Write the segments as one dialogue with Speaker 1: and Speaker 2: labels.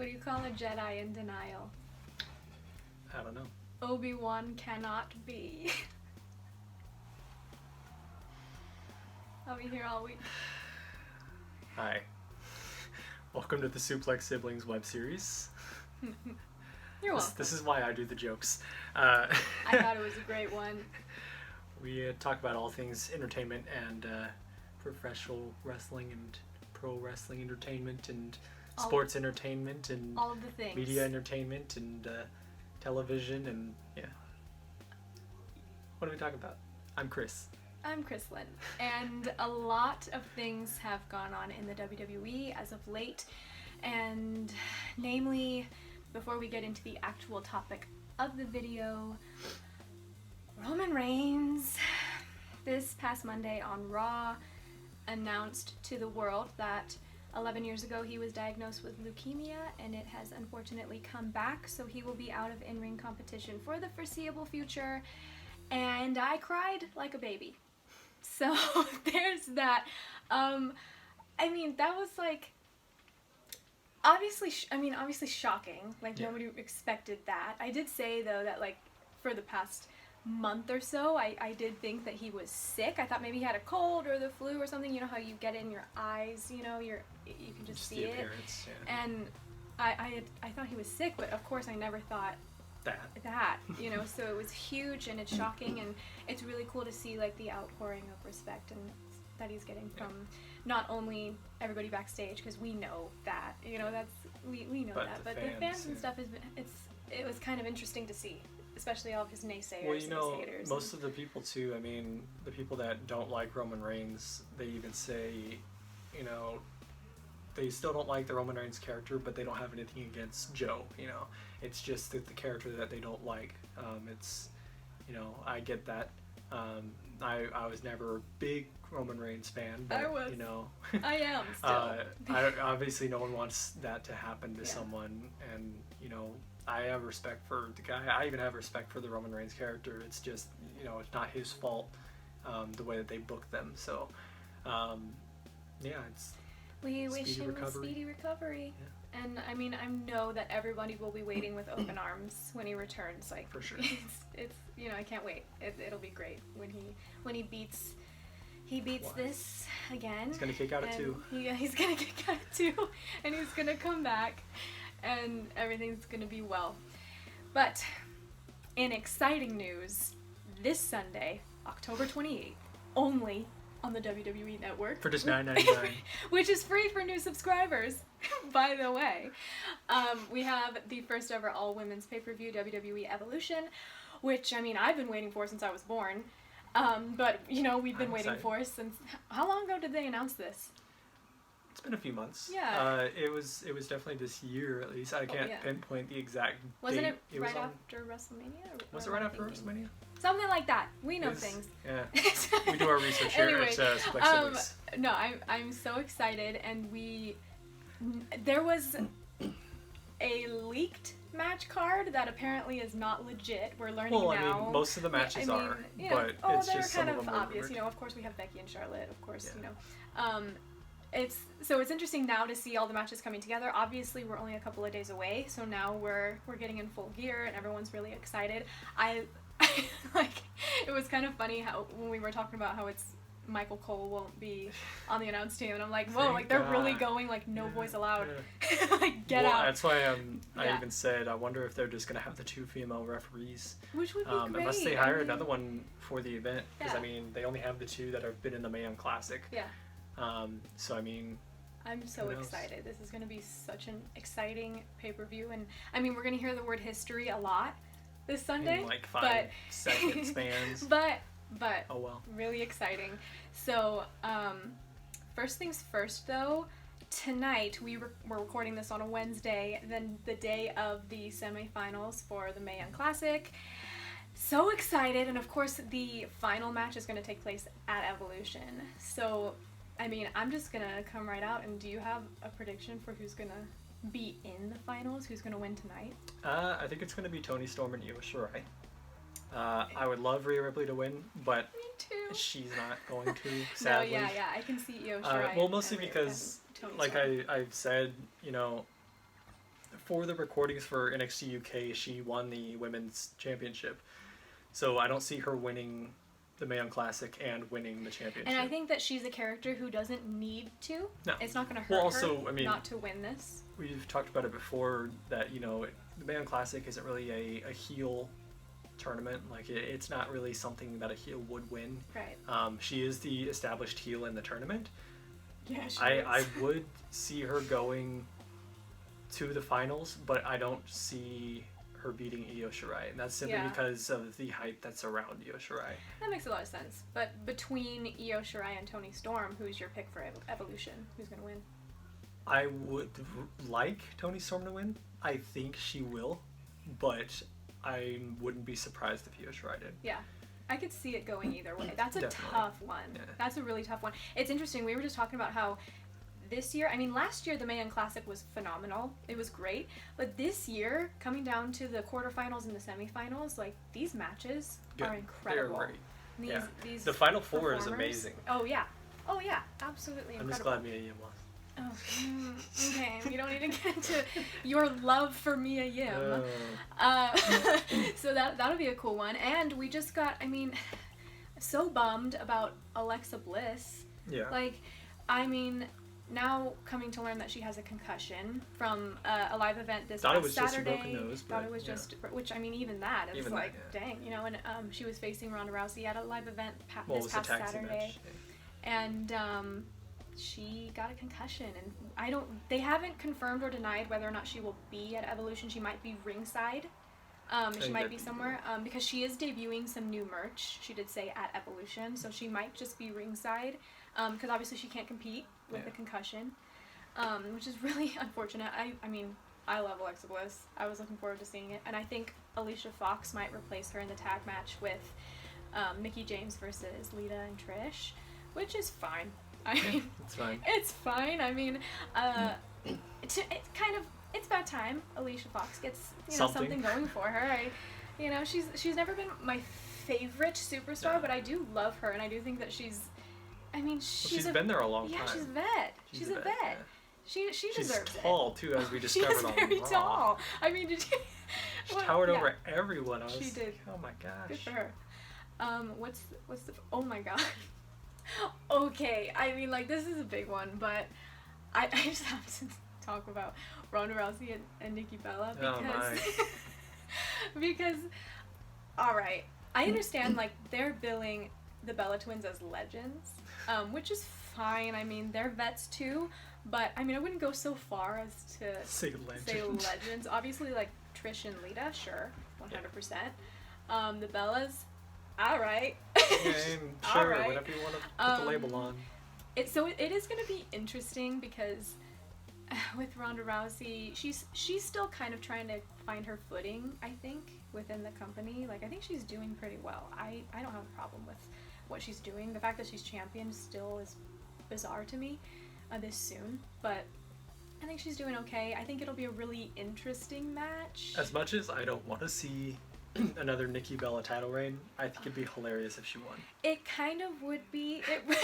Speaker 1: What do you call a Jedi in denial?
Speaker 2: I don't know.
Speaker 1: Obi-Wan cannot be. I'll be here all week.
Speaker 2: Hi. Welcome to the Suplex Siblings web series.
Speaker 1: You're welcome.
Speaker 2: This is why I do the jokes.
Speaker 1: I thought it was a great one.
Speaker 2: We talk about all things entertainment and professional wrestling and pro wrestling entertainment and sports entertainment and
Speaker 1: all of the things.
Speaker 2: Media entertainment and television and yeah. What are we talking about? I'm Chris.
Speaker 1: I'm Chrislyn, and a lot of things have gone on in the WWE as of late, and namely, before we get into the actual topic of the video, Roman Reigns, this past Monday on Raw, announced to the world that 11 years ago he was diagnosed with leukemia, and it has unfortunately come back, so he will be out of in-ring competition for the foreseeable future, and I cried like a baby. So there's that. I mean, that was like, obviously shocking. Like, yeah. Nobody expected that. I did say, though, that, like, for the past month or so, I did think that he was sick. I thought maybe he had a cold or the flu or something. You know how you get it in your eyes, you know, you can just see
Speaker 2: the
Speaker 1: it.
Speaker 2: Appearance, yeah.
Speaker 1: And I thought he was sick, but of course I never thought that, you know, so it was huge and it's shocking, and it's really cool to see, like, the outpouring of respect and that he's getting from not only everybody backstage, because we know that, you know, that's we know that, but the fans and stuff has been, it was kind of interesting to see, especially all of his naysayers.
Speaker 2: Well, you know,
Speaker 1: and his haters.
Speaker 2: Most of the people too, I mean, the people that don't like Roman Reigns, they even say, you know, they still don't like the Roman Reigns character, but they don't have anything against Joe, you know. It's just the character that they don't like. It's, you know, I get that. I was never a big Roman Reigns fan, but, you know.
Speaker 1: I am still.
Speaker 2: Obviously, no one wants that to happen to someone, and, you know, I have respect for the guy. I even have respect for the Roman Reigns character. It's just, you know, it's not his fault, the way that they booked them. So, yeah, it's...
Speaker 1: We wish him a speedy recovery. Yeah. And I mean, I know that everybody will be waiting with open arms when he returns. Like,
Speaker 2: for sure.
Speaker 1: It's you know, I can't wait. It'll be great when he beats this again.
Speaker 2: He's gonna kick out at 2.
Speaker 1: Yeah, he's gonna kick out at 2, and he's gonna come back, and everything's gonna be well. But in exciting news, this Sunday, October 28th, only on the WWE Network.
Speaker 2: For just $9.99.
Speaker 1: Which is free for new subscribers, by the way. We have the first ever all-women's pay-per-view, WWE Evolution, which, I mean, I've been waiting for since I was born. But, you know, we've been waiting for since... How long ago did they announce this?
Speaker 2: It's been a few months.
Speaker 1: Yeah.
Speaker 2: It was definitely this year, at least. I can't pinpoint the exact
Speaker 1: Wasn't
Speaker 2: date.
Speaker 1: it right after WrestleMania?
Speaker 2: Was it right after WrestleMania?
Speaker 1: Something like that. We know things.
Speaker 2: Yeah. We do our research here
Speaker 1: anyway,
Speaker 2: at Suplex Siblings.
Speaker 1: No, I'm so excited, and there was a leaked match card that apparently is not legit. We're learning now.
Speaker 2: I mean, most of the matches are,
Speaker 1: you know,
Speaker 2: but it's just
Speaker 1: kind
Speaker 2: some of them
Speaker 1: obvious.
Speaker 2: rumored.
Speaker 1: You know, of course we have Becky and Charlotte. Of course, you know. It's interesting now to see all the matches coming together. Obviously, we're only a couple of days away, so now we're getting in full gear, and everyone's really excited. Like, it was kind of funny how when we were talking about how it's Michael Cole won't be on the announce team, and I'm like, whoa, like they're really going like no voice allowed, like get out.
Speaker 2: That's why I even said I wonder if they're just gonna have the 2 female referees,
Speaker 1: which would be great.
Speaker 2: Unless they hire another one for the event, because I mean they only have the 2 that have been in the Mae Young Classic.
Speaker 1: Yeah.
Speaker 2: So I mean.
Speaker 1: I'm so excited. This is going to be such an exciting pay-per-view, and I mean we're going to hear the word history a lot this Sunday.
Speaker 2: In like 5-second spans.
Speaker 1: But
Speaker 2: oh well.
Speaker 1: Really exciting. So first things first, though. Tonight we're recording this on a Wednesday, then the day of the semifinals for the Mae Young Classic. So excited, and of course the final match is going to take place at Evolution. So. I mean, I'm just going to come right out, and do you have a prediction for who's going to be in the finals? Who's going to win tonight?
Speaker 2: I think it's going to be Toni Storm and Io Shirai. I would love Rhea Ripley to win, but she's not going to, sadly.
Speaker 1: No, yeah, I can see Io Shirai.
Speaker 2: Well, mostly because, like I've said, you know, for the recordings for NXT UK, she won the women's championship. So I don't see her winning the Mae Young Classic and winning the championship.
Speaker 1: And I think that she's a character who doesn't need to.
Speaker 2: No.
Speaker 1: It's not going to hurt
Speaker 2: also,
Speaker 1: her
Speaker 2: I mean,
Speaker 1: not to win this.
Speaker 2: We've talked about it before that, you know, the Mae Young Classic isn't really a heel tournament. Like, it's not really something that a heel would win.
Speaker 1: Right.
Speaker 2: She is the established heel in the tournament.
Speaker 1: Yeah, she is.
Speaker 2: I would see her going to the finals, but I don't see her beating Io Shirai, and that's simply because of the hype that's around Io Shirai.
Speaker 1: That makes a lot of sense. But between Io Shirai and Toni Storm, who's your pick for Evolution? Who's going to win?
Speaker 2: I would like Toni Storm to win. I think she will, but I wouldn't be surprised if Io Shirai did.
Speaker 1: Yeah. I could see it going either way. That's a
Speaker 2: Definitely.
Speaker 1: tough one.
Speaker 2: Yeah.
Speaker 1: That's a really tough one. It's interesting. We were just talking about how this year, I mean, last year the Mae Young Classic was phenomenal. It was great. But this year, coming down to the quarterfinals and the semifinals, like, these matches are incredible.
Speaker 2: They're great.
Speaker 1: These
Speaker 2: the Final Four is amazing.
Speaker 1: Oh, yeah. Oh, yeah. Absolutely incredible.
Speaker 2: I'm just glad Mia Yim lost.
Speaker 1: Oh, okay. We don't need to get into your love for Mia Yim. So that'll be a cool one. And we just got, I mean, so bummed about Alexa Bliss.
Speaker 2: Yeah.
Speaker 1: Like, I mean, now coming to learn that she has a concussion from a live event this past Saturday.
Speaker 2: Thought it was just a broken nose.
Speaker 1: Thought it was just, which, I mean, even that is
Speaker 2: even
Speaker 1: like,
Speaker 2: that,
Speaker 1: dang, you know. And she was facing Ronda Rousey at a live event
Speaker 2: this
Speaker 1: past Saturday.
Speaker 2: Match.
Speaker 1: And she got a concussion, and they haven't confirmed or denied whether or not she will be at Evolution. She might be ringside. She might be somewhere, because she is debuting some new merch, she did say, at Evolution, so she might just be ringside, because obviously she can't compete with a concussion, which is really unfortunate. I mean, I love Alexa Bliss. I was looking forward to seeing it, and I think Alicia Fox might replace her in the tag match with Mickie James versus Lita and Trish, which is fine. I mean,
Speaker 2: it's fine.
Speaker 1: It's fine. I mean, it's about time Alicia Fox gets something going for her. She's never been my favorite superstar, but I do love her, and I do think that she's
Speaker 2: been there a long time.
Speaker 1: Yeah, she's a vet. She's a vet. Yeah. She deserves it.
Speaker 2: She's tall too, as we discovered.
Speaker 1: She's very tall. I mean, did you?
Speaker 2: She towered over everyone.
Speaker 1: She did.
Speaker 2: Oh my gosh.
Speaker 1: Good for her. What's the? Oh my god. Okay, I mean, like, this is a big one, but I just have to talk about Ronda Rousey and Nikki Bella because all right, I understand, like, they're billing the Bella Twins as legends, which is fine. I mean, they're vets too, but I mean, I wouldn't go so far as to
Speaker 2: say legends.
Speaker 1: Obviously, like Trish and Lita, sure, 100%. The Bellas, all right.
Speaker 2: Yeah, sure,
Speaker 1: right.
Speaker 2: whatever you want to put the label on.
Speaker 1: It is going to be interesting because with Ronda Rousey, she's still kind of trying to find her footing, I think, within the company. Like, I think she's doing pretty well. I don't have a problem with what she's doing. The fact that she's champion still is bizarre to me this soon, but I think she's doing okay. I think it'll be a really interesting match.
Speaker 2: As much as I don't want to see another Nikki Bella title reign, I think it'd be hilarious if she won.
Speaker 1: It kind of would be. It would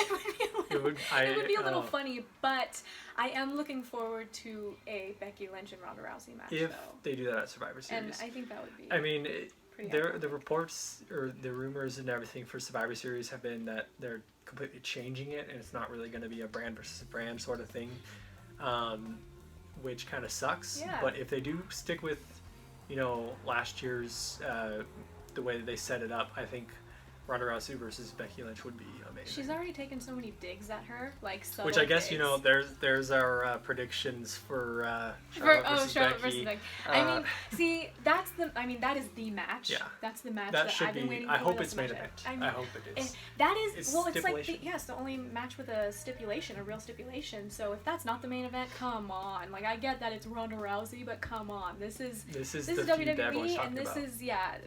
Speaker 1: be a little funny, but I am looking forward to a Becky Lynch and Ronda Rousey match.
Speaker 2: If they do that at Survivor Series,
Speaker 1: and I think that would be.
Speaker 2: I mean, the reports or the rumors and everything for Survivor Series have been that they're completely changing it, and it's not really going to be a brand versus brand sort of thing, which kind of sucks.
Speaker 1: Yeah.
Speaker 2: But if they do stick with, last year's the way that they set it up, I think Ronda Rousey versus Becky Lynch would be amazing.
Speaker 1: She's already taken so many digs at her, like subtle
Speaker 2: which I guess
Speaker 1: digs.
Speaker 2: there's our predictions for Charlotte versus Becky.
Speaker 1: I mean, see, that is the match.
Speaker 2: Yeah,
Speaker 1: that's the match
Speaker 2: that
Speaker 1: I've been waiting for.
Speaker 2: I hope it's main event. I hope it is.
Speaker 1: That is it's like it's the only match with a stipulation, a real stipulation. So if that's not the main event, come on. Like, I get that it's Ronda Rousey, but come on, this is WWE, and this is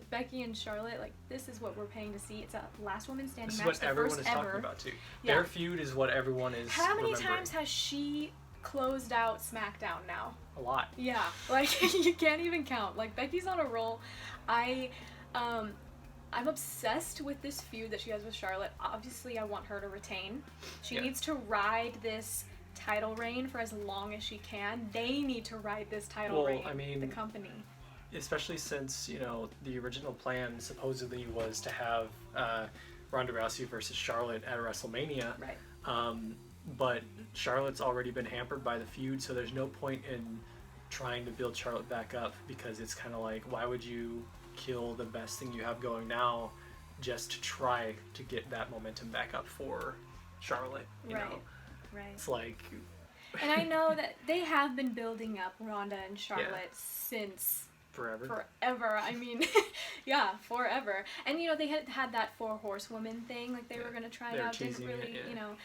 Speaker 1: Becky and Charlotte. Like, this is what we're paying to see. It's a last woman standing match.
Speaker 2: This is what everyone is talking about too. Their feud is what everyone is.
Speaker 1: How many times has she closed out SmackDown now?
Speaker 2: A lot.
Speaker 1: Yeah, like you can't even count. Like, Becky's on a roll. I'm obsessed with this feud that she has with Charlotte. Obviously, I want her to retain. She needs to ride this title reign for as long as she can. They need to ride this title reign.
Speaker 2: I mean,
Speaker 1: the company.
Speaker 2: Especially since, you know, the original plan supposedly was to have Ronda Rousey versus Charlotte at WrestleMania.
Speaker 1: Right.
Speaker 2: But Charlotte's already been hampered by the feud, so there's no point in trying to build Charlotte back up, because it's kind of like, why would you kill the best thing you have going now just to try to get that momentum back up for Charlotte, you know?
Speaker 1: Right.
Speaker 2: It's like...
Speaker 1: And I know that they have been building up Ronda and Charlotte since...
Speaker 2: Forever.
Speaker 1: I mean, yeah, forever. And, you know, they had that 4 horsewoman thing, like they were going to try it out. Didn't really, you know,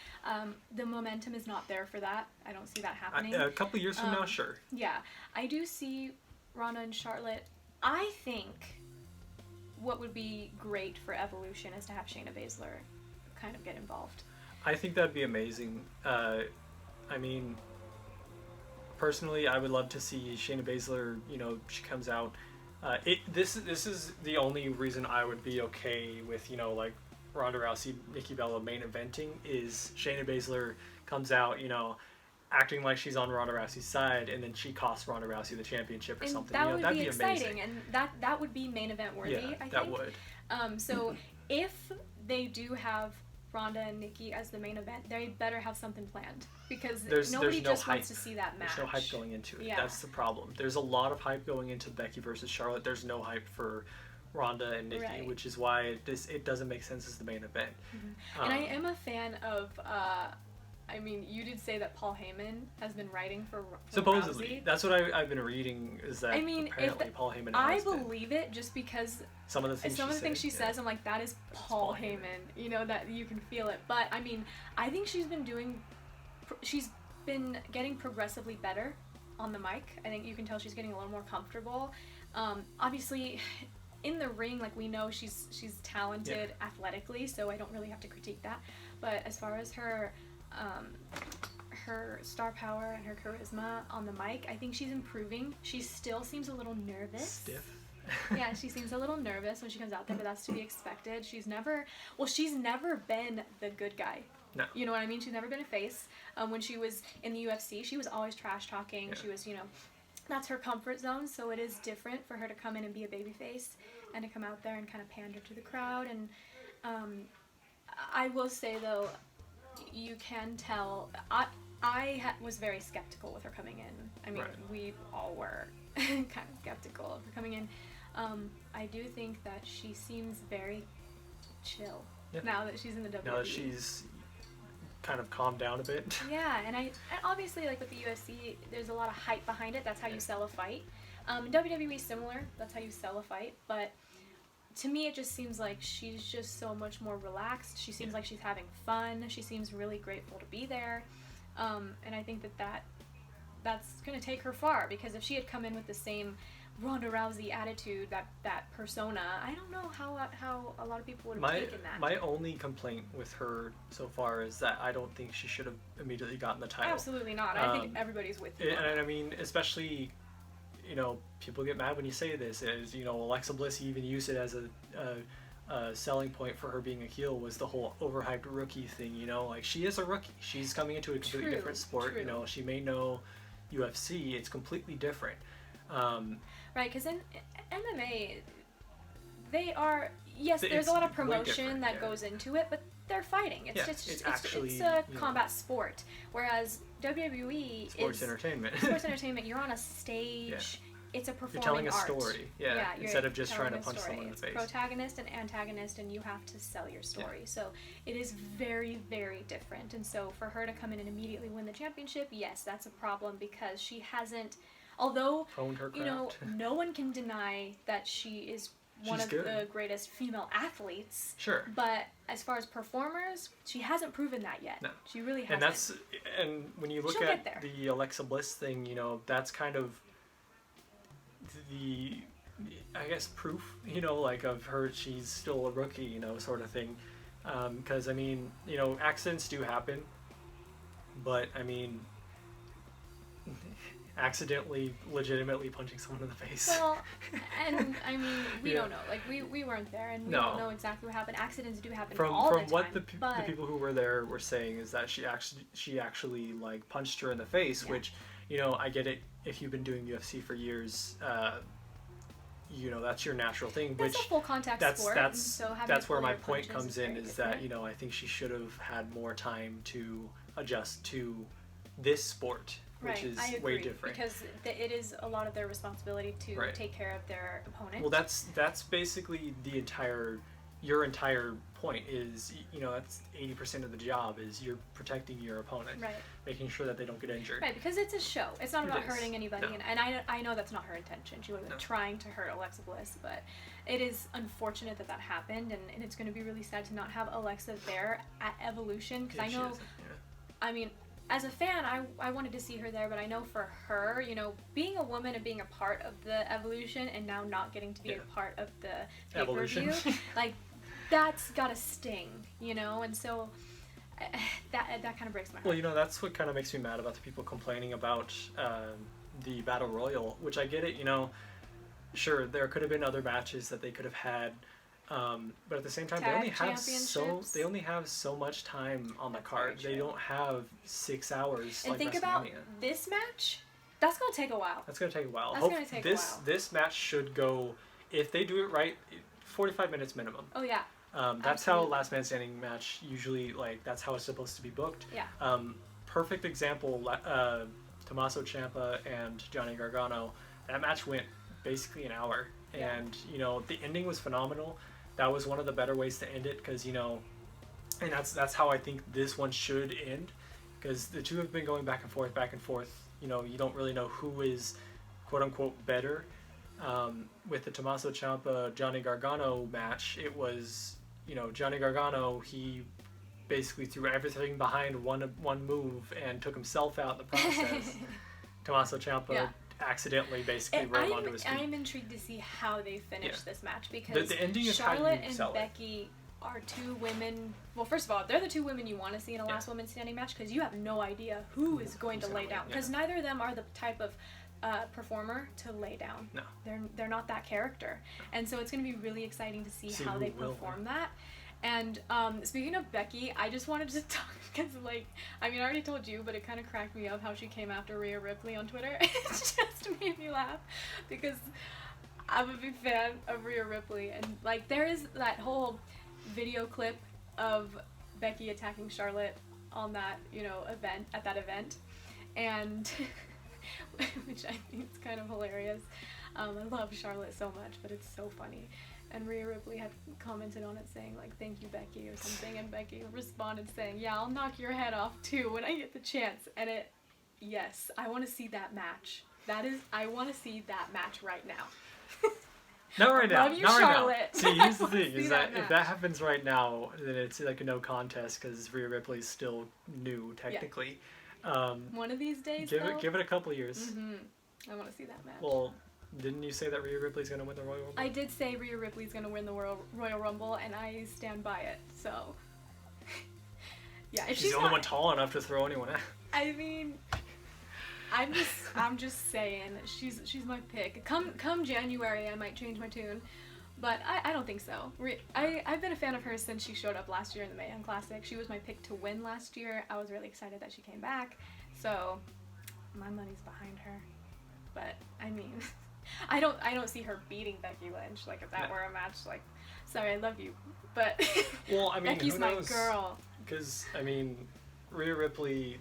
Speaker 1: the momentum is not there for that. I don't see that happening.
Speaker 2: A couple years from now, sure.
Speaker 1: Yeah. I do see Ronda and Charlotte. I think what would be great for Evolution is to have Shayna Baszler kind of get involved. I
Speaker 2: think that'd be amazing. I mean... Personally, I would love to see Shayna Baszler, you know, she comes out. This is the only reason I would be okay with, you know, like Ronda Rousey, Nikki Bella main eventing, is Shayna Baszler comes out, you know, acting like she's on Ronda Rousey's side, and then she costs Ronda Rousey the championship or something.
Speaker 1: That
Speaker 2: you know,
Speaker 1: would
Speaker 2: that'd
Speaker 1: be exciting,
Speaker 2: amazing.
Speaker 1: And that would be main event worthy, I think.
Speaker 2: That would.
Speaker 1: So if they do have Ronda and Nikki as the main event, they better have something planned, because nobody just wants to see that match.
Speaker 2: There's no hype going into it.
Speaker 1: Yeah.
Speaker 2: That's the problem. There's a lot of hype going into Becky versus Charlotte. There's no hype for Ronda and Nikki, which is why it doesn't make sense as the main event.
Speaker 1: Mm-hmm. And I am a fan of... I mean, you did say that Paul Heyman has been writing for
Speaker 2: supposedly.
Speaker 1: Rousey.
Speaker 2: That's what I've been reading, is that apparently Paul Heyman
Speaker 1: I
Speaker 2: has
Speaker 1: believe it, just because
Speaker 2: some of the things
Speaker 1: she says, I'm like, that is Paul Heyman. You know, that you can feel it. But, I mean, I think she's been getting progressively better on the mic. I think you can tell she's getting a little more comfortable. Obviously... in the ring, like, we know she's talented athletically, so I don't really have to critique that. But as far as her star power and her charisma on the mic, I think she's improving. She still seems a little nervous.
Speaker 2: Stiff.
Speaker 1: Yeah, she seems a little nervous when she comes out there, but that's to be expected. She's never been the good guy.
Speaker 2: No.
Speaker 1: You know what I mean? She's never been a face. When she was in the UFC, she was always trash talking.
Speaker 2: Yeah.
Speaker 1: She was, you know, that's her comfort zone, so it is different for her to come in and be a babyface and to come out there and kind of pander to the crowd. And I will say, though, you can tell... I was very skeptical with her coming in. I mean, we all were kind of skeptical of her coming in. I do think that she seems very chill now that she's in the WWE.
Speaker 2: Now that she's kind of calmed down a bit.
Speaker 1: Yeah, and obviously, like with the UFC, there's a lot of hype behind it. That's how you sell a fight. WWE is similar. That's how you sell a fight. But to me, it just seems like she's just so much more relaxed. She seems like she's having fun. She seems really grateful to be there. And I think that's going to take her far, because if she had come in with the same Ronda Rousey attitude, that persona, I don't know how a lot of people would have taken that.
Speaker 2: My only complaint with her so far is that I don't think she should have immediately gotten the title.
Speaker 1: Absolutely not. I think everybody's with you.
Speaker 2: And I mean, especially, you know, people get mad when you say this. As you know, Alexa Bliss even used it as a selling point for her being a heel, was the whole overhyped rookie thing. You know, like, she is a rookie. She's coming into a completely different sport.
Speaker 1: True.
Speaker 2: You know, she may know UFC. It's completely different.
Speaker 1: Right, because in MMA, they are, there's a lot of promotion that goes into it, but they're fighting. It's a combat sport. Whereas WWE
Speaker 2: sports entertainment.
Speaker 1: Sports entertainment. You're on a stage. Yeah. It's a performing art.
Speaker 2: You're telling a story. Yeah. Instead of just trying to punch someone in the face.
Speaker 1: It's protagonist and antagonist, and you have to sell your story. Yeah. So it is very, very different. And so for her to come in and immediately win the championship, yes, that's a problem, because she hasn't. Although, you know, no one can deny that she is one of the greatest female athletes.
Speaker 2: Sure.
Speaker 1: But as far as performers, she hasn't proven that yet. No. She really hasn't.
Speaker 2: And when you look at the Alexa Bliss thing, you know, that's kind of the, I guess, proof, you know, like, of her, she's still a rookie, you know, sort of thing. Because, I mean, you know, accidents do happen. But, I mean... legitimately punching someone in the face.
Speaker 1: Well, and I mean, we
Speaker 2: Yeah.
Speaker 1: don't know. Like, we weren't there, and we
Speaker 2: No.
Speaker 1: don't know exactly what happened. Accidents do happen
Speaker 2: From
Speaker 1: all the time.
Speaker 2: what the
Speaker 1: but
Speaker 2: people who were there were saying is that she actually like punched her in the face,
Speaker 1: Yeah.
Speaker 2: which, I get it if you've been doing UFC for years. That's your natural thing.
Speaker 1: that's
Speaker 2: Which
Speaker 1: a full contact sport. and so having
Speaker 2: that's
Speaker 1: to
Speaker 2: where
Speaker 1: pull
Speaker 2: my
Speaker 1: your
Speaker 2: point
Speaker 1: punches
Speaker 2: comes
Speaker 1: is
Speaker 2: in,
Speaker 1: very
Speaker 2: is that
Speaker 1: different.
Speaker 2: I think she should have had more time to adjust to this sport, which
Speaker 1: Right,
Speaker 2: is
Speaker 1: I agree,
Speaker 2: way different.
Speaker 1: because it is a lot of their responsibility to
Speaker 2: Right.
Speaker 1: take care of their opponent.
Speaker 2: Well, that's basically your entire point is, that's 80% of the job is you're protecting your opponent,
Speaker 1: right,
Speaker 2: making sure that they don't get injured.
Speaker 1: right, because it's a show. It's not
Speaker 2: It
Speaker 1: about
Speaker 2: is.
Speaker 1: hurting anybody,
Speaker 2: No.
Speaker 1: and I know that's not her intention. She wasn't
Speaker 2: No.
Speaker 1: trying to hurt Alexa Bliss, but it is unfortunate that happened, and it's going to be really sad to not have Alexa there at Evolution, because
Speaker 2: If
Speaker 1: I
Speaker 2: she
Speaker 1: know,
Speaker 2: isn't,
Speaker 1: I mean, as a fan, I wanted to see her there, but I know for her, being a woman and being a part of the Evolution and now not getting to be
Speaker 2: Yeah.
Speaker 1: a part of the
Speaker 2: Evolution.
Speaker 1: pay-per-view, like, that's gotta sting, and so that kind of breaks my heart.
Speaker 2: Well, that's what kind of makes me mad about the people complaining about the Battle Royal, which I get it, sure, there could have been other matches that they could have had, but at the same time,
Speaker 1: Tag
Speaker 2: they only have so much time on the
Speaker 1: That's
Speaker 2: card.
Speaker 1: very
Speaker 2: They
Speaker 1: true.
Speaker 2: don't have 6 hours
Speaker 1: And
Speaker 2: like
Speaker 1: think about
Speaker 2: WrestleMania.
Speaker 1: this match. That's gonna take a while.
Speaker 2: That's gonna take a while.
Speaker 1: That's gonna take a while.
Speaker 2: This match should go, if they do it right, 45 minutes minimum.
Speaker 1: Oh yeah,
Speaker 2: That's how
Speaker 1: Absolutely.
Speaker 2: Last Man Standing match usually, that's how it's supposed to be booked.
Speaker 1: yeah.
Speaker 2: Perfect example, Tommaso Ciampa and Johnny Gargano. That match went basically an hour,
Speaker 1: Yeah.
Speaker 2: and the ending was phenomenal. That was one of the better ways to end it, because and that's how I think this one should end, because the two have been going back and forth, back and forth. You don't really know who is quote unquote better. With the Tommaso Ciampa Johnny Gargano match, it was Johnny Gargano, he basically threw everything behind one move and took himself out in the process. Tommaso Ciampa
Speaker 1: Yeah.
Speaker 2: accidentally basically
Speaker 1: And
Speaker 2: rode him onto his feet.
Speaker 1: I'm intrigued to see how they finish
Speaker 2: Yeah.
Speaker 1: this match, because
Speaker 2: The ending is how you
Speaker 1: Charlotte and
Speaker 2: sell it.
Speaker 1: Becky are two women. Well, first of all, they're the two women you want to see in a
Speaker 2: Yeah.
Speaker 1: last woman standing match, because you have no idea who is going to
Speaker 2: Who's
Speaker 1: lay
Speaker 2: gonna
Speaker 1: down.
Speaker 2: win,
Speaker 1: Because neither of them are the type of performer to lay down.
Speaker 2: No.
Speaker 1: They're not that character, and so it's going to be really exciting to see how
Speaker 2: who
Speaker 1: they
Speaker 2: will
Speaker 1: perform that. And speaking of Becky, I just wanted to talk, because I already told you, but it kind of cracked me up how she came after Rhea Ripley on Twitter. It just made me laugh, because I'm a big fan of Rhea Ripley, and there is that whole video clip of Becky attacking Charlotte on that event, and which I think is kind of hilarious. I love Charlotte so much, but it's so funny. And Rhea Ripley had commented on it saying thank you, Becky, or something, and Becky responded saying, yeah, I'll knock your head off too when I get the chance. And yes, I want to see that match. I want to see that match right now.
Speaker 2: Not right now.
Speaker 1: Love you,
Speaker 2: Not right
Speaker 1: Charlotte.
Speaker 2: now. See, here's the
Speaker 1: I wanna
Speaker 2: thing:
Speaker 1: see
Speaker 2: is
Speaker 1: that
Speaker 2: that if that happens right now, then it's like a no contest, because Rhea Ripley's still new technically.
Speaker 1: One of these days,
Speaker 2: Give
Speaker 1: though,
Speaker 2: it a couple years.
Speaker 1: I want to see that match.
Speaker 2: Well, didn't you say that Rhea Ripley's gonna win the Royal Rumble?
Speaker 1: I did say Rhea Ripley's going to win the Royal Rumble, and I stand by it, so... yeah, if
Speaker 2: She's the only
Speaker 1: not,
Speaker 2: one tall enough to throw anyone out.
Speaker 1: I mean... I'm just saying, she's my pick. Come January, I might change my tune, but I don't think so. I've been a fan of hers since she showed up last year in the Mayhem Classic. She was my pick to win last year. I was really excited that she came back, so my money's behind her. But I mean, I don't see her beating Becky Lynch. If that were a match, sorry, I love you, but
Speaker 2: Well, I mean,
Speaker 1: Becky's
Speaker 2: who
Speaker 1: my
Speaker 2: knows?
Speaker 1: girl.
Speaker 2: Because Rhea Ripley,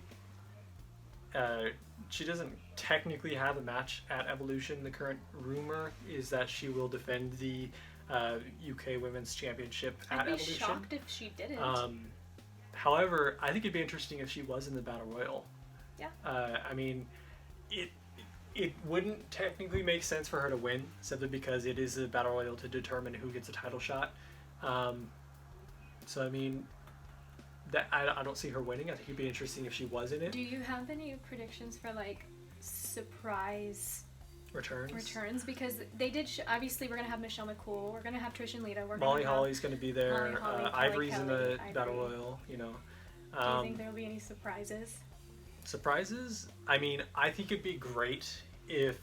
Speaker 2: she doesn't technically have a match at Evolution. The current rumor is that she will defend the UK Women's Championship at
Speaker 1: I'd be
Speaker 2: Evolution.
Speaker 1: shocked if she didn't.
Speaker 2: However, I think it'd be interesting if she was in the Battle Royal.
Speaker 1: Yeah.
Speaker 2: It wouldn't technically make sense for her to win, simply because it is a Battle Royal to determine who gets a title shot. So that I don't see her winning. I think it'd be interesting if she was in it.
Speaker 1: Do you have any predictions for surprise returns? Because they did. Obviously, we're gonna have Michelle McCool. We're gonna have Trish and Lita.
Speaker 2: Molly Holly's gonna be there.
Speaker 1: Molly Holly, Kelly
Speaker 2: Ivory's in the
Speaker 1: Kelly,
Speaker 2: Battle
Speaker 1: Ivory.
Speaker 2: Royal.
Speaker 1: Do you think there will be any surprises?
Speaker 2: Surprises? I mean, I think it'd be great if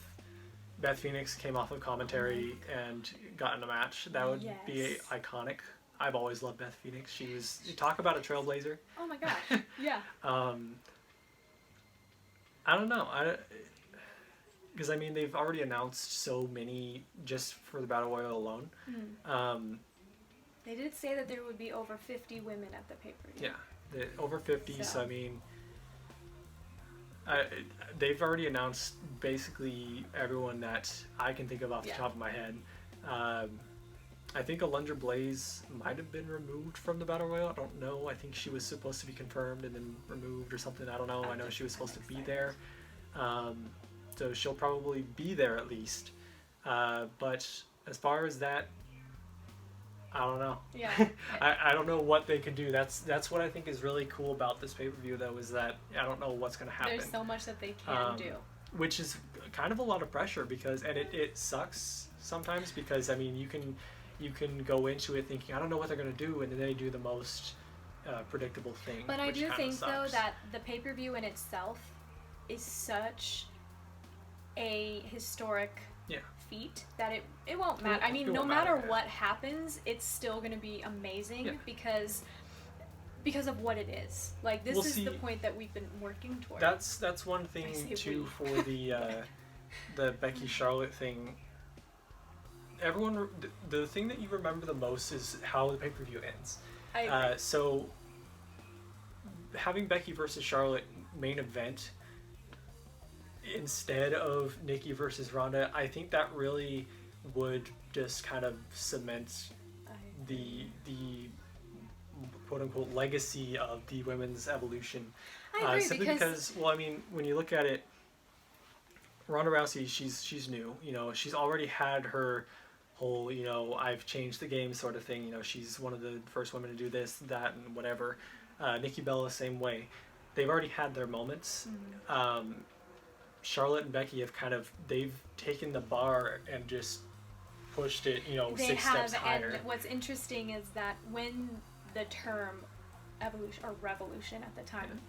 Speaker 2: Beth Phoenix came off of commentary and got in a match. That would be
Speaker 1: Yes.
Speaker 2: iconic. I've always loved Beth Phoenix. She was, you talk about a trailblazer.
Speaker 1: Oh my gosh. Yeah.
Speaker 2: I don't know. Because I mean, they've already announced so many just for the Battle Royal alone.
Speaker 1: They did say that there would be over 50 women at the pay-per-view.
Speaker 2: Yeah, over 50. So I mean, they've already announced basically everyone that I can think of off the top of my head. I think Alundra Blaze might have been removed from the Battle Royal. I don't know. I think she was supposed to be confirmed and then removed or something. I don't know. I know she was supposed to be there. So she'll probably be there at least. But as far as that, I don't know.
Speaker 1: Yeah.
Speaker 2: I don't know what they can do. That's what I think is really cool about this pay-per-view, though, is that I don't know what's going to happen.
Speaker 1: There's so much that they can do.
Speaker 2: Which is kind of a lot of pressure because, and it sucks sometimes because, I mean, you can go into it thinking, I don't know what they're going to do, and then they do the most predictable thing.
Speaker 1: But I do think,
Speaker 2: sucks.
Speaker 1: though, that the pay-per-view in itself is such a historic feat that it won't matter. I mean, no matter what happens, it's still going to be amazing because of what it is. Like, this is the point that we've been working toward.
Speaker 2: That's one thing too for the Becky Charlotte thing. Everyone, the thing that you remember the most is how the pay-per-view ends.
Speaker 1: I agree.
Speaker 2: So having Becky versus Charlotte main event instead of Nikki versus Ronda, I think that really would just kind of cement the quote-unquote legacy of the women's evolution.
Speaker 1: I agree,
Speaker 2: simply because, well, I mean, when you look at it, Ronda Rousey, she's new. You know, she's already had her whole, you know, I've changed the game sort of thing. You know, she's one of the first women to do this, that, and whatever. Nikki Bella, same way. They've already had their moments. Charlotte and Becky they've taken the bar and just pushed it, you know, 6 steps higher.
Speaker 1: And what's interesting is that when the term evolution or revolution at the time,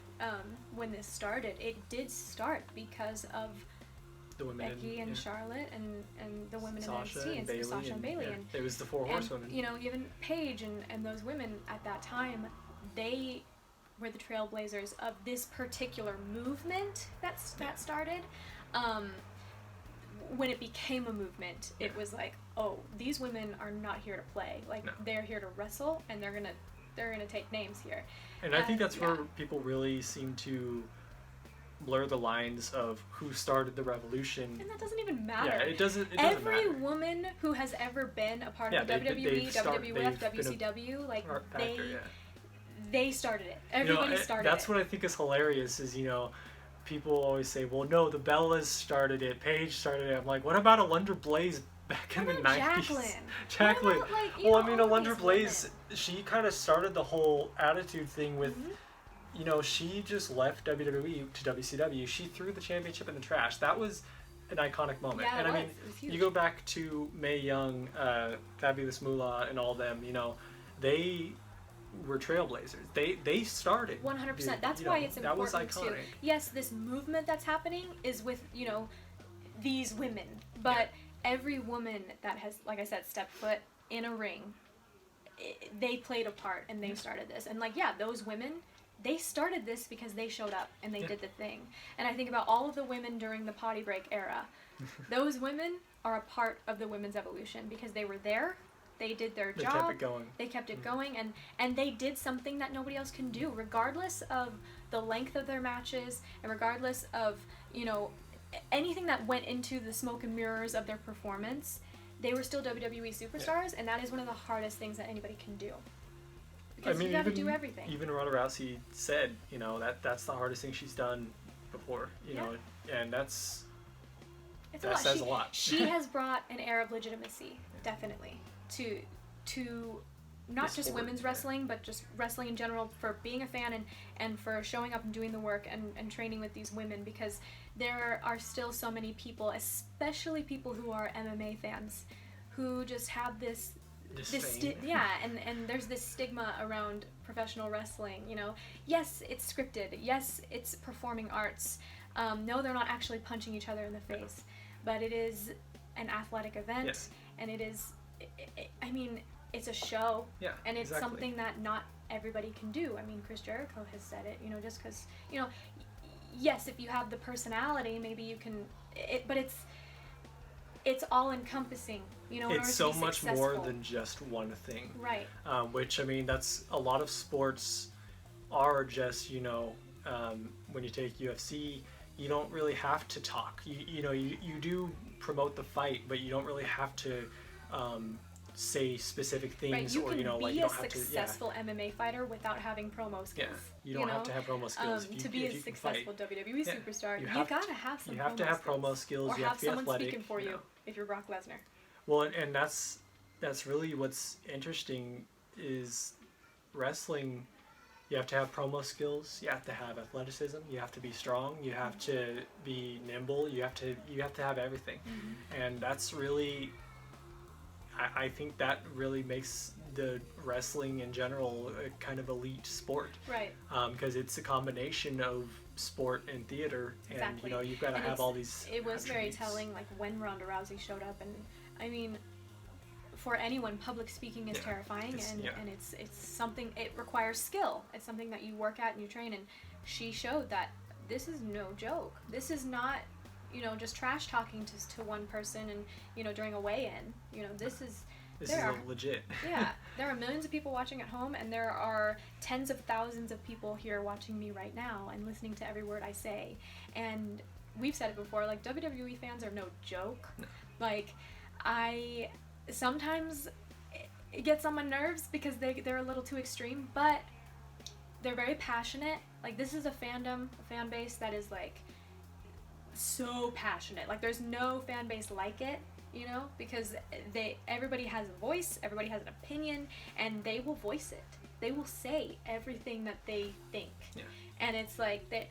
Speaker 1: when this started, it did start because of
Speaker 2: the women
Speaker 1: Becky and Charlotte and the women
Speaker 2: Sasha
Speaker 1: in NXT and
Speaker 2: Bayley
Speaker 1: Sasha and Bayley. And
Speaker 2: it was the 4 horsewomen.
Speaker 1: You know, even Paige and those women at that time, they were the trailblazers of this particular movement that started. When it became a movement, it was like, oh, these women are not here to play. Like, they're here to wrestle, and they're gonna take names here.
Speaker 2: And I think that's where people really seem to blur the lines of who started the revolution.
Speaker 1: And that doesn't even matter.
Speaker 2: Yeah, it doesn't
Speaker 1: Every
Speaker 2: matter.
Speaker 1: woman who has ever been a part of the WWE, WWF, WCW, like, they started it. Everybody started it.
Speaker 2: That's what I think is hilarious is, you know, people always say, well, no, the Bellas started it, Paige started it. I'm like, what about Alundra Blaze back in the 90s? Jacqueline.
Speaker 1: What about, like,
Speaker 2: well, I mean, Alundra Blaze, she kind of started the whole attitude thing with, you know, she just left WWE to WCW. She threw the championship in the trash. That was an iconic moment.
Speaker 1: Yeah,
Speaker 2: and I mean,
Speaker 1: it was huge.
Speaker 2: you go back to Mae Young, Fabulous Moolah, and all them, you know, they were trailblazers. They started.
Speaker 1: 100%. That's why it's important
Speaker 2: that was iconic.
Speaker 1: too. Yes, this movement that's happening is with, you know, these women, but every woman that has, like I said, stepped foot in a ring, they played a part and they started this. And like, those women, they started this because they showed up and they did the thing. And I think about all of the women during the potty break era. Those women are a part of the women's evolution because they were there. They did their job.
Speaker 2: They kept it going.
Speaker 1: They kept it going, and they did something that nobody else can do, regardless of the length of their matches, and regardless of, you know, anything that went into the smoke and mirrors of their performance. They were still WWE superstars, and that is one of the hardest things that anybody can do. Because you got to do everything.
Speaker 2: Even Ronda Rousey said, you know, that's the hardest thing she's done before, you know, and that says a lot.
Speaker 1: She has brought an air of legitimacy, definitely, to not just women's wrestling, but just wrestling in general, for being a fan and for showing up and doing the work and training with these women, because there are still so many people, especially people who are MMA fans, who just have this
Speaker 2: disdain.
Speaker 1: And there's this stigma around professional wrestling. You know, yes, it's scripted. Yes, it's performing arts. No, they're not actually punching each other in the face, but it is an athletic event, and it is. I mean, it's a show, and it's something that not everybody can do. I mean, Chris Jericho has said it. You know, just because yes, if you have the personality, maybe you can. But it's all encompassing. You know,
Speaker 2: it's so much more than just one thing.
Speaker 1: Right.
Speaker 2: Which, I mean, that's a lot of sports are just, when you take UFC, you don't really have to talk. You do promote the fight, but you don't really have to say specific things.
Speaker 1: Right. You
Speaker 2: or,
Speaker 1: can
Speaker 2: you
Speaker 1: be
Speaker 2: don't
Speaker 1: a
Speaker 2: have
Speaker 1: successful MMA fighter without having promo skills.
Speaker 2: Yeah. You don't have to have promo skills.
Speaker 1: To be a successful WWE superstar, you gotta have some.
Speaker 2: You have to have promo skills.
Speaker 1: Or
Speaker 2: you have to be
Speaker 1: someone
Speaker 2: athletic,
Speaker 1: speaking for you if you're Brock Lesnar.
Speaker 2: Well, and that's really what's interesting is wrestling. You have to have promo skills. You have to have athleticism. You have to be strong. You have to be nimble. You have to have everything, and that's really. I think that really makes the wrestling in general a kind of elite sport.
Speaker 1: Right.
Speaker 2: Because it's a combination of sport and theater,
Speaker 1: exactly.
Speaker 2: and you've got to have all these.
Speaker 1: It was very
Speaker 2: attributes.
Speaker 1: telling, like when Ronda Rousey showed up, and I mean, for anyone, public speaking is terrifying, and it's something. It requires skill. It's something that you work at and you train, and she showed that this is no joke. This is not. Just trash talking to one person and, during a weigh-in. This is
Speaker 2: legit.
Speaker 1: There are millions of people watching at home, and there are tens of thousands of people here watching me right now and listening to every word I say. And we've said it before, like, WWE fans are no joke.
Speaker 2: No.
Speaker 1: Like, sometimes it gets on my nerves because they're a little too extreme, but they're very passionate. Like, this is a fan base that is, like, so passionate. Like, there's no fan base like it, because everybody has a voice, everybody has an opinion, and they will voice it. They will say everything that they think.
Speaker 2: Yeah.
Speaker 1: And it's like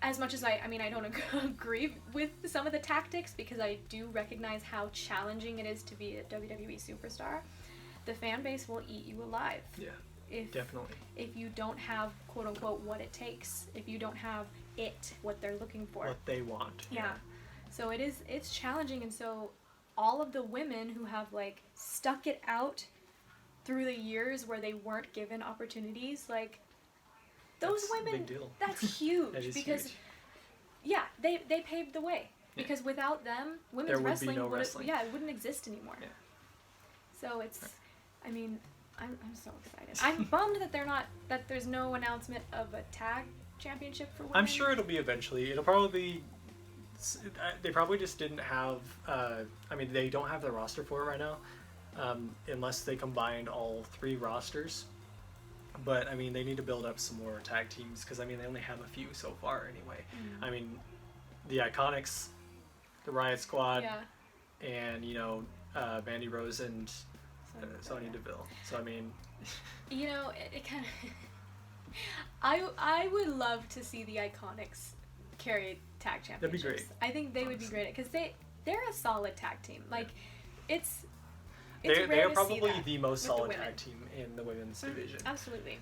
Speaker 1: as much as I don't agree with some of the tactics, because I do recognize how challenging it is to be a WWE superstar, the fan base will eat you alive.
Speaker 2: Yeah. Definitely.
Speaker 1: If you don't have, quote unquote, what it takes, if you don't have what they're looking for,
Speaker 2: what they want.
Speaker 1: Yeah. So it's challenging, and so all of the women who have like stuck it out through the years where they weren't given opportunities, like those women,
Speaker 2: big deal.
Speaker 1: That's huge.
Speaker 2: That is
Speaker 1: because
Speaker 2: huge.
Speaker 1: Yeah, they paved the way. Because without them, women's wrestling
Speaker 2: would be no wrestling.
Speaker 1: It wouldn't exist anymore.
Speaker 2: Yeah.
Speaker 1: So it's, I'm so excited. I'm bummed that there's no announcement of a tag championship for women.
Speaker 2: I'm sure it'll be eventually. It'll probably be. They probably just didn't have. They don't have the roster for it right now, unless they combined all 3 rosters. But they need to build up some more tag teams because they only have a few so far anyway. The Iconics, the Riot Squad, and Mandy Rose and Sonya Deville. So
Speaker 1: it kind of. I would love to see the Iconics carry tag championships.
Speaker 2: That'd be great.
Speaker 1: I think they would be great because they're a solid tag team. Like, it's
Speaker 2: they
Speaker 1: rare
Speaker 2: are
Speaker 1: to
Speaker 2: probably
Speaker 1: see that
Speaker 2: the most
Speaker 1: with the
Speaker 2: solid
Speaker 1: women.
Speaker 2: tag team in the women's division.
Speaker 1: Absolutely.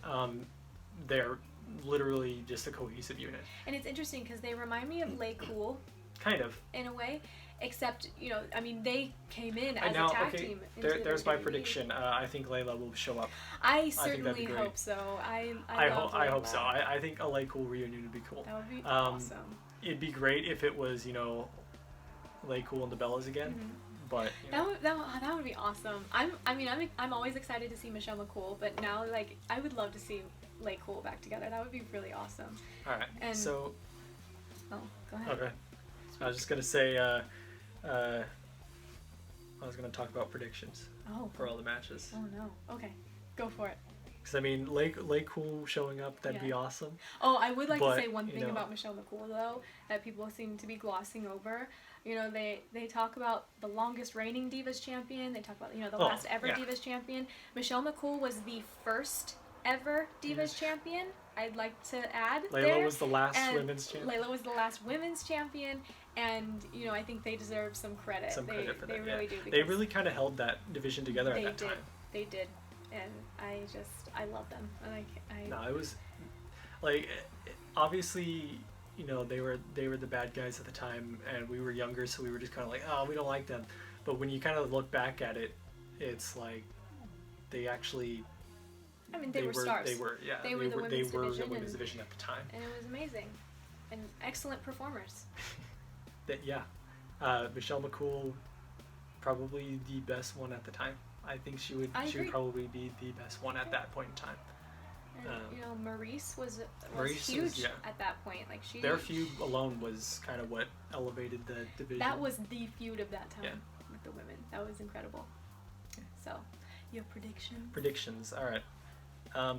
Speaker 2: They're literally just a cohesive unit.
Speaker 1: And it's interesting because they remind me of Lay Cool.
Speaker 2: Kind of.
Speaker 1: In a way. Except, they came in as a tag team.
Speaker 2: There's my prediction. I think Layla will show up.
Speaker 1: I certainly hope so. I
Speaker 2: hope so. I think a Lay Cool reunion would be cool.
Speaker 1: That would be awesome.
Speaker 2: It'd be great if it was, Lay Cool and the Bellas again. But
Speaker 1: that would be awesome. I'm always excited to see Michelle McCool, but now I would love to see Lay Cool back together. That would be really awesome.
Speaker 2: All right.
Speaker 1: And,
Speaker 2: so.
Speaker 1: Oh, go ahead.
Speaker 2: Okay. I was just gonna say. I was gonna talk about predictions. For all the matches.
Speaker 1: Oh no. Okay. Go for it.
Speaker 2: Because Lay Cool showing up, that'd be awesome.
Speaker 1: Oh, I would like to say one thing about Michelle McCool though that people seem to be glossing over. They talk about the longest reigning Divas champion. They talk about the last ever Divas champion. Michelle McCool was the first ever Divas champion. I'd like to add
Speaker 2: Layla was the last women's champion.
Speaker 1: Layla was the last women's champion, And, you know, I think they deserve some credit.
Speaker 2: Some credit for that.
Speaker 1: They really do.
Speaker 2: They really kind of held that division together at that time.
Speaker 1: They did. And I love them. And
Speaker 2: No, it was, like, obviously, you know, they were the bad guys at the time, and we were younger, so we were just kind of like, oh, we don't like them. But when you kind of look back at it, it's like, they actually...
Speaker 1: I mean, they were stars.
Speaker 2: They were the women's division at the time.
Speaker 1: And it was amazing. And excellent performers.
Speaker 2: Michelle McCool, probably the best one at the time. I think she would probably be the best one at that point in time.
Speaker 1: And, you know, Maurice was huge at that point. Like
Speaker 2: their feud alone was kind of what elevated the division.
Speaker 1: That was the feud of that time with the women. That was incredible. So, you have predictions? Predictions.
Speaker 2: All right.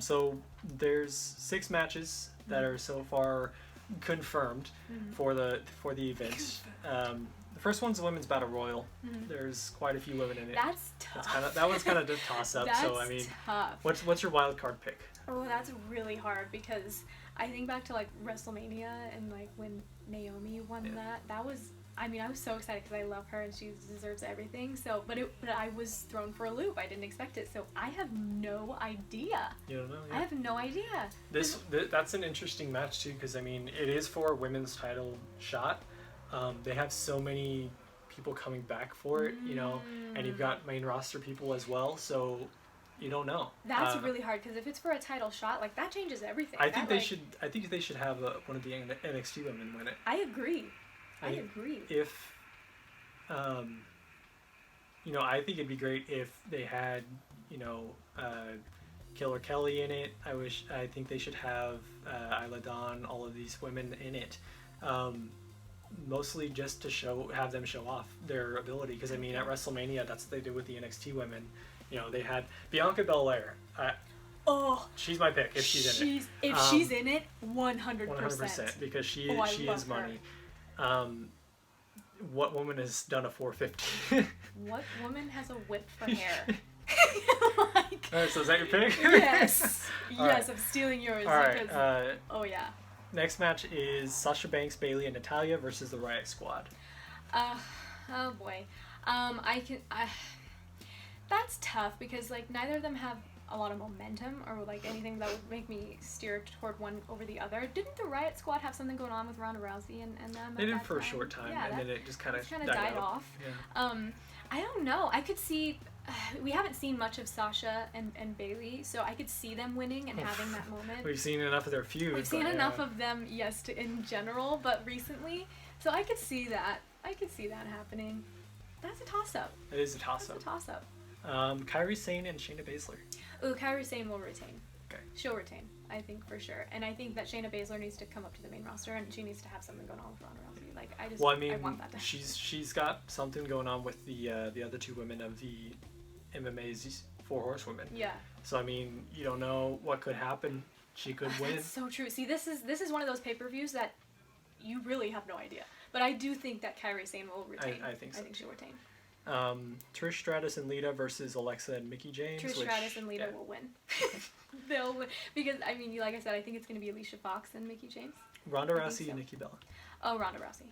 Speaker 2: So there's 6 matches that are so far confirmed for the event. The first one's the Women's Battle Royal. There's quite a few women in it.
Speaker 1: That's tough.
Speaker 2: That one's kind of a toss-up. So I mean,
Speaker 1: tough.
Speaker 2: What's your wild card pick?
Speaker 1: Oh, that's really hard because I think back to like WrestleMania and like when Naomi won that was. I mean, I was so excited because I love her and she deserves everything. So, but I was thrown for a loop. I didn't expect it. So I have no idea.
Speaker 2: You don't know? Yeah.
Speaker 1: I have no idea.
Speaker 2: That's an interesting match too, because I mean, it is for a women's title shot. They have so many people coming back for it, you know, and you've got main roster people as well. So you don't know.
Speaker 1: That's really hard because if it's for a title shot, like that changes everything.
Speaker 2: I think they should have one of the NXT women win it.
Speaker 1: I agree. I agree.
Speaker 2: If, you know, I think it'd be great if they had, you know, Killer Kelly in it. I think they should have Isla Dawn, all of these women in it. Mostly just to have them show off their ability. Because I mean, at WrestleMania, that's what they did with the NXT women. You know, they had Bianca Belair. She's my pick if she's in it.
Speaker 1: If she's in it, 100%.
Speaker 2: 100%, because she is money. What woman has done a 450?
Speaker 1: What woman has a whip for hair?
Speaker 2: Alright, so is that your pick?
Speaker 1: Yes. Yes,
Speaker 2: right.
Speaker 1: I'm stealing yours.
Speaker 2: Alright.
Speaker 1: Oh yeah.
Speaker 2: Next match is Sasha Banks, Bayley, and Natalya versus the Riot Squad.
Speaker 1: Oh boy. That's tough because like neither of them have a lot of momentum or like anything that would make me steer toward one over the other. Didn't the Riot Squad have something going on with Ronda Rousey and them?
Speaker 2: They did for a short time, and then it just kind of
Speaker 1: died off.
Speaker 2: Yeah.
Speaker 1: I don't know. I could see. We haven't seen much of Sasha and Bayley, so I could see them winning and having that moment.
Speaker 2: We've seen enough of their feud.
Speaker 1: We've seen enough of them, yes, in general, but recently. So I could see that. I could see that happening. That's a toss-up.
Speaker 2: It is a toss-up.
Speaker 1: That's a toss-up.
Speaker 2: Kairi Sane and Shayna Baszler.
Speaker 1: Ooh, Kairi Sane will retain.
Speaker 2: Okay.
Speaker 1: She'll retain, I think, for sure. And I think that Shayna Baszler needs to come up to the main roster, and she needs to have something going on with Ronda Rousey. Like, I want that to happen.
Speaker 2: She's got something going on with the other 2 women of the MMA's 4 Horsewomen.
Speaker 1: Yeah.
Speaker 2: So I mean, you don't know what could happen. She could win.
Speaker 1: That's so true. See, this is one of those pay-per-views that you really have no idea. But I do think that Kairi Sane will retain.
Speaker 2: I think so.
Speaker 1: I think she'll retain.
Speaker 2: Trish Stratus and Lita versus Alexa and Mickey James.
Speaker 1: Trish Stratus and Lita will win. They'll win. Because, I mean, like I said, I think it's going to be Alicia Fox and Mickey James.
Speaker 2: Ronda Rousey and Nikki Bella.
Speaker 1: Oh, Ronda Rousey.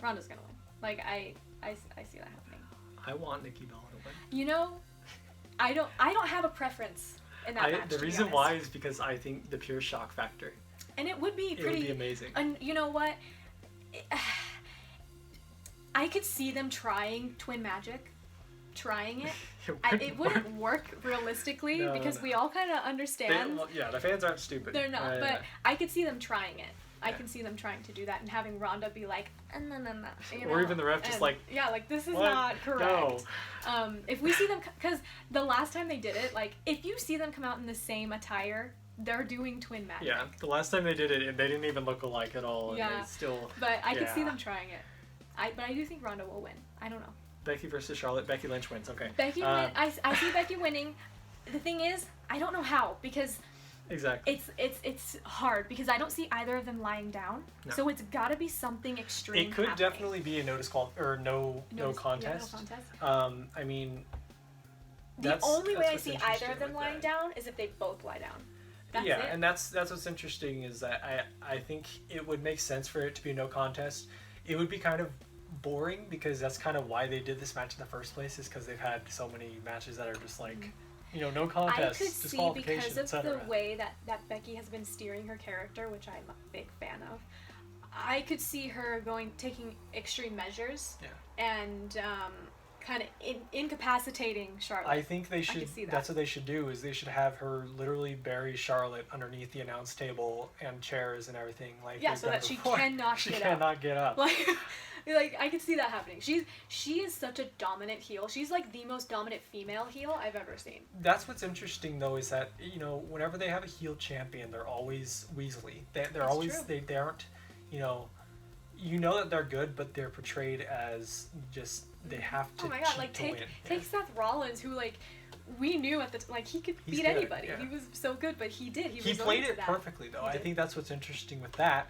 Speaker 1: Ronda's going to win. Like, I see that happening.
Speaker 2: I want Nikki Bella to win.
Speaker 1: You know, I don't have a preference in that match.
Speaker 2: The reason why is because I think the pure shock factor.
Speaker 1: And it would be pretty...
Speaker 2: It would be amazing.
Speaker 1: And you know what? I could see them trying Twin Magic. Trying it. It wouldn't work realistically because we all kind of understand.
Speaker 2: The fans aren't stupid.
Speaker 1: They're not, but I could see them trying it. I can see them trying to do that and having Ronda be like, no.
Speaker 2: Or even the ref just like,
Speaker 1: yeah, like this is
Speaker 2: what?
Speaker 1: not correct.
Speaker 2: No.
Speaker 1: If we see them, because the last time they did it, like if you see them come out in the same attire, they're doing Twin Magic.
Speaker 2: Yeah, the last time they did it, they didn't even look alike at all. And
Speaker 1: yeah,
Speaker 2: they still.
Speaker 1: But I could see them trying it. But I do think Ronda will win. I don't know.
Speaker 2: Becky versus Charlotte. Becky Lynch wins. Okay.
Speaker 1: Becky I see Becky winning. The thing is, I don't know how because.
Speaker 2: Exactly.
Speaker 1: It's hard because I don't see either of them lying down. No. So it's got to be something extreme.
Speaker 2: It could
Speaker 1: happening.
Speaker 2: Definitely be a no contest.
Speaker 1: Yeah, no contest.
Speaker 2: I mean,
Speaker 1: the only way I see either of them lying down is if they both lie down. That's it.
Speaker 2: And that's what's interesting is that I think it would make sense for it to be a no contest it would be kind of boring because that's kind of why they did this match in the first place, is because they've had so many matches that are just like, no contest,
Speaker 1: I could see,
Speaker 2: disqualification,
Speaker 1: because of
Speaker 2: etc.
Speaker 1: the way that Becky has been steering her character, which I'm a big fan of, I could see her taking extreme measures and kind of incapacitating Charlotte.
Speaker 2: I think they should.
Speaker 1: I could see that.
Speaker 2: That's what they should do. Is they should have her literally bury Charlotte underneath the announce table and chairs and everything. Like
Speaker 1: so that she cannot
Speaker 2: get up.
Speaker 1: Like I could see that happening. She is such a dominant heel. She's like the most dominant female heel I've ever seen.
Speaker 2: That's what's interesting though, is that whenever they have a heel champion, they're always Weasley. They're always true. They aren't, that they're good, but they're portrayed as just they have to.
Speaker 1: Oh my god! Like take Seth Rollins, who we knew at the he could beat anybody. Yeah. He was so good, but he did. He
Speaker 2: played it perfectly though. I think that's what's interesting with that.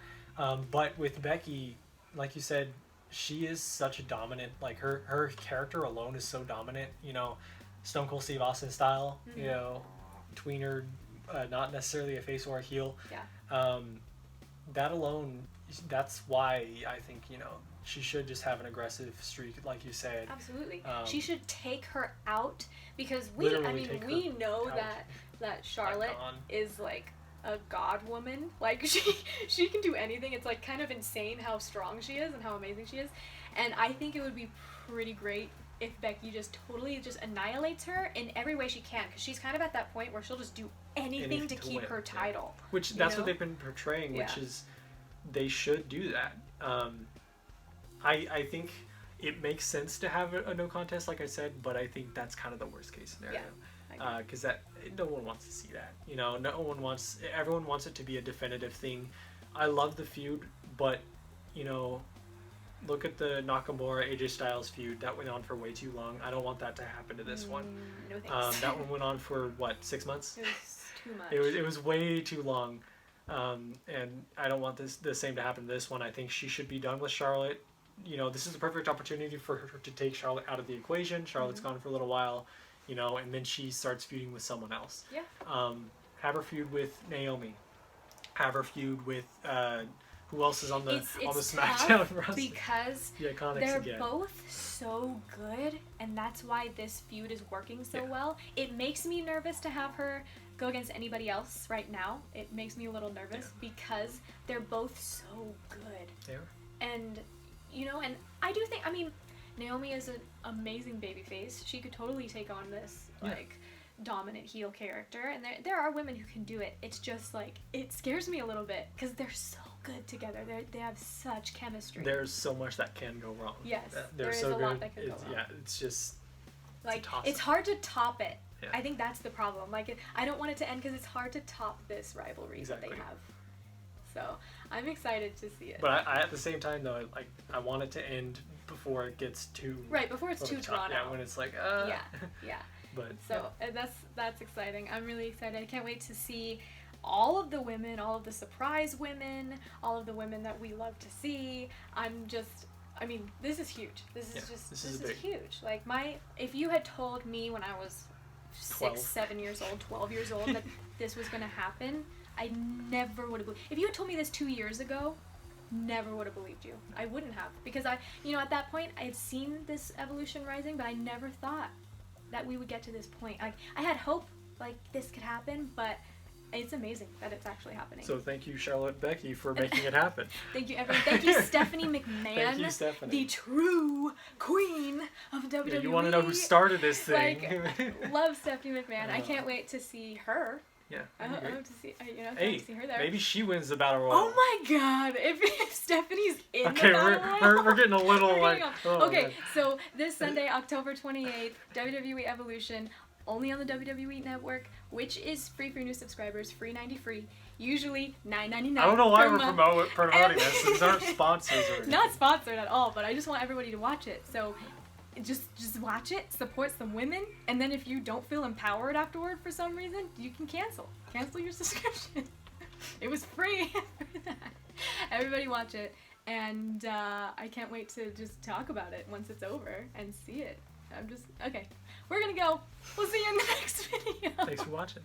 Speaker 2: But with Becky, like you said, she is such a dominant. Like her character alone is so dominant. Stone Cold Steve Austin style. Tweener, not necessarily a face or a heel.
Speaker 1: Yeah.
Speaker 2: That alone, that's why I think she should just have an aggressive streak, like you said.
Speaker 1: Absolutely. She should take her out, because we know that Charlotte is like a god woman. Like she can do anything. It's like kind of insane how strong she is and how amazing she is. And I think it would be pretty great if Becky just totally just annihilates her in every way she can, because she's kind of at that point where she'll just do anything to keep her title.
Speaker 2: Yeah. Which that's what they've been portraying, which is they should do that. I think it makes sense to have a no contest, like I said, but I think that's kind of the worst case scenario. Because no one wants to see that. Everyone wants it to be a definitive thing. I love the feud, but look at the Nakamura AJ Styles feud that went on for way too long. I don't want that to happen to this one.
Speaker 1: No thanks.
Speaker 2: That one went on for 6 months?
Speaker 1: It was too much.
Speaker 2: It was way too long. And I don't want the same to happen to this one. I think she should be done with Charlotte. This is the perfect opportunity for her to take Charlotte out of the equation. Charlotte's gone for a little while, and then she starts feuding with someone else.
Speaker 1: Yeah.
Speaker 2: Have her feud with Naomi. Have her feud with who else is on the SmackDown roster?
Speaker 1: Because they're both so good, and that's why this feud is working so well. It makes me nervous to have her go against anybody else right now. It makes me a little nervous because they're both so good.
Speaker 2: They are.
Speaker 1: And and I do think, Naomi is an amazing babyface. She could totally take on this dominant heel character, and there are women who can do it. It's just it scares me a little bit because they're so good together. They have such chemistry.
Speaker 2: There's so much that can go wrong.
Speaker 1: Yes,
Speaker 2: there is
Speaker 1: so a lot that can go wrong.
Speaker 2: Yeah, it's just
Speaker 1: it's hard to top it.
Speaker 2: Yeah.
Speaker 1: I think that's the problem. I don't want it to end because it's hard to top this rivalry that they have. So I'm excited to see it.
Speaker 2: But I at the same time though, I want it to end before it gets too
Speaker 1: before it's too drawn out.
Speaker 2: Yeah, when it's
Speaker 1: yeah.
Speaker 2: But
Speaker 1: that's exciting. I'm really excited. I can't wait to see all of the women, all of the surprise women, all of the women that we love to see. This is huge. This is huge. If you had told me when I was 6, 7 years old, 12 years old that this was going to happen, I never would have believed. If you had told me this 2 years ago, never would have believed you. I wouldn't have, because at that point I had seen this evolution rising, but I never thought that we would get to this point. I had hope this could happen, but it's amazing that it's actually happening.
Speaker 2: So thank you, Charlotte Becky, for making it happen.
Speaker 1: Thank you, everyone. Thank you, Stephanie McMahon.
Speaker 2: Thank you, Stephanie.
Speaker 1: The true queen of WWE.
Speaker 2: Yeah, you want to know who started this thing.
Speaker 1: Love Stephanie McMahon. I can't wait to see her.
Speaker 2: Yeah.
Speaker 1: I hope to see,
Speaker 2: to see her there. Maybe she wins the Battle Royal.
Speaker 1: Oh my god, if Stephanie's in the Battle Royal.
Speaker 2: We're getting a little
Speaker 1: okay, so this Sunday, October 28th, WWE Evolution, only on the WWE Network, which is free for new subscribers, free 90 free, usually $9.99.
Speaker 2: I don't know why we're promoting this. These aren't sponsors or anything.
Speaker 1: Not sponsored at all, but I just want everybody to watch it. So just watch it, support some women, and then if you don't feel empowered afterward for some reason, you can cancel your subscription. It was free. Everybody watch it, and I can't wait to just talk about it once it's over and see it. Okay, we're gonna go. We'll see you in the next video.
Speaker 2: Thanks for watching.